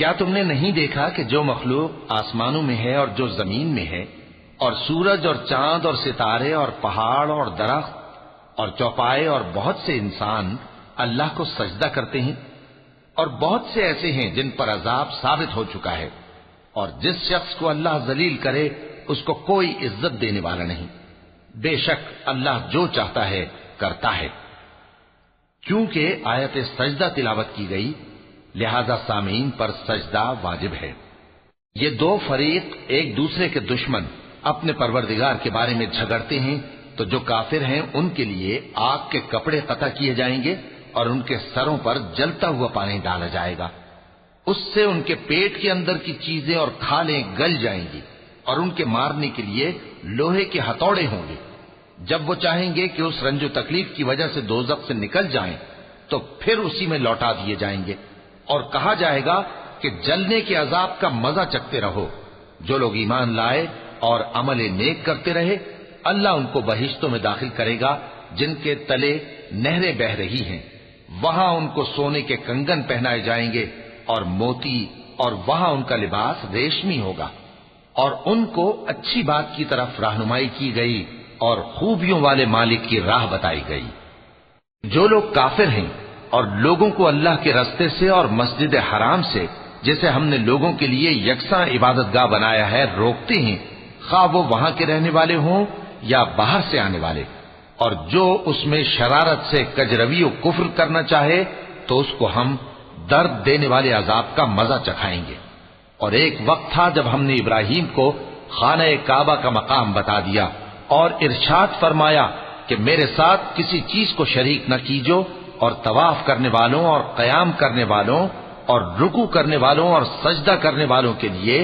کیا تم نے نہیں دیکھا کہ جو مخلوق آسمانوں میں ہے اور جو زمین میں ہے، اور سورج اور چاند اور ستارے اور پہاڑ اور درخت اور چوپائے اور بہت سے انسان اللہ کو سجدہ کرتے ہیں، اور بہت سے ایسے ہیں جن پر عذاب ثابت ہو چکا ہے، اور جس شخص کو اللہ ذلیل کرے اس کو کوئی عزت دینے والا نہیں۔ بے شک اللہ جو چاہتا ہے کرتا ہے۔ چونکہ آیت سجدہ تلاوت کی گئی لہذا سامعین پر سجدہ واجب ہے۔ یہ دو فریق ایک دوسرے کے دشمن اپنے پروردگار کے بارے میں جھگڑتے ہیں، تو جو کافر ہیں ان کے لیے آگ کے کپڑے قطع کیے جائیں گے اور ان کے سروں پر جلتا ہوا پانی ڈالا جائے گا، اس سے ان کے پیٹ کے اندر کی چیزیں اور کھالیں گل جائیں گی، اور ان کے مارنے کے لیے لوہے کے ہتھوڑے ہوں گے۔ جب وہ چاہیں گے کہ اس رنج و تکلیف کی وجہ سے دوزخ سے نکل جائیں تو پھر اسی میں لوٹا دیے جائیں گے، اور کہا جائے گا کہ جلنے کے عذاب کا مزہ چکھتے رہو۔ جو لوگ ایمان لائے اور عمل نیک کرتے رہے اللہ ان کو بہشتوں میں داخل کرے گا جن کے تلے نہریں بہ رہی ہیں، وہاں ان کو سونے کے کنگن پہنائے جائیں گے اور موتی، اور وہاں ان کا لباس ریشمی ہوگا، اور ان کو اچھی بات کی طرف رہنمائی کی گئی اور خوبیوں والے مالک کی راہ بتائی گئی۔ جو لوگ کافر ہیں اور لوگوں کو اللہ کے رستے سے اور مسجد حرام سے جسے ہم نے لوگوں کے لیے یکساں عبادت گاہ بنایا ہے روکتے ہیں، خواہ وہ وہاں کے رہنے والے ہوں یا باہر سے آنے والے، اور جو اس میں شرارت سے کجروی و کفر کرنا چاہے تو اس کو ہم درد دینے والے عذاب کا مزہ چکھائیں گے۔ اور ایک وقت تھا جب ہم نے ابراہیم کو خانہ کعبہ کا مقام بتا دیا اور ارشاد فرمایا کہ میرے ساتھ کسی چیز کو شریک نہ کیجو، اور طواف کرنے والوں اور قیام کرنے والوں اور رکوع کرنے والوں اور سجدہ کرنے والوں کے لیے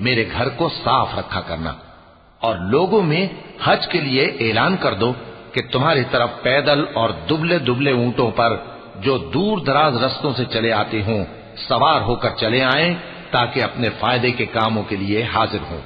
میرے گھر کو صاف رکھا کرنا، اور لوگوں میں حج کے لیے اعلان کر دو کہ تمہاری طرف پیدل اور دبلے دبلے اونٹوں پر جو دور دراز رستوں سے چلے آتے ہوں سوار ہو کر چلے آئیں تاکہ اپنے فائدے کے کاموں کے لیے حاضر ہوں۔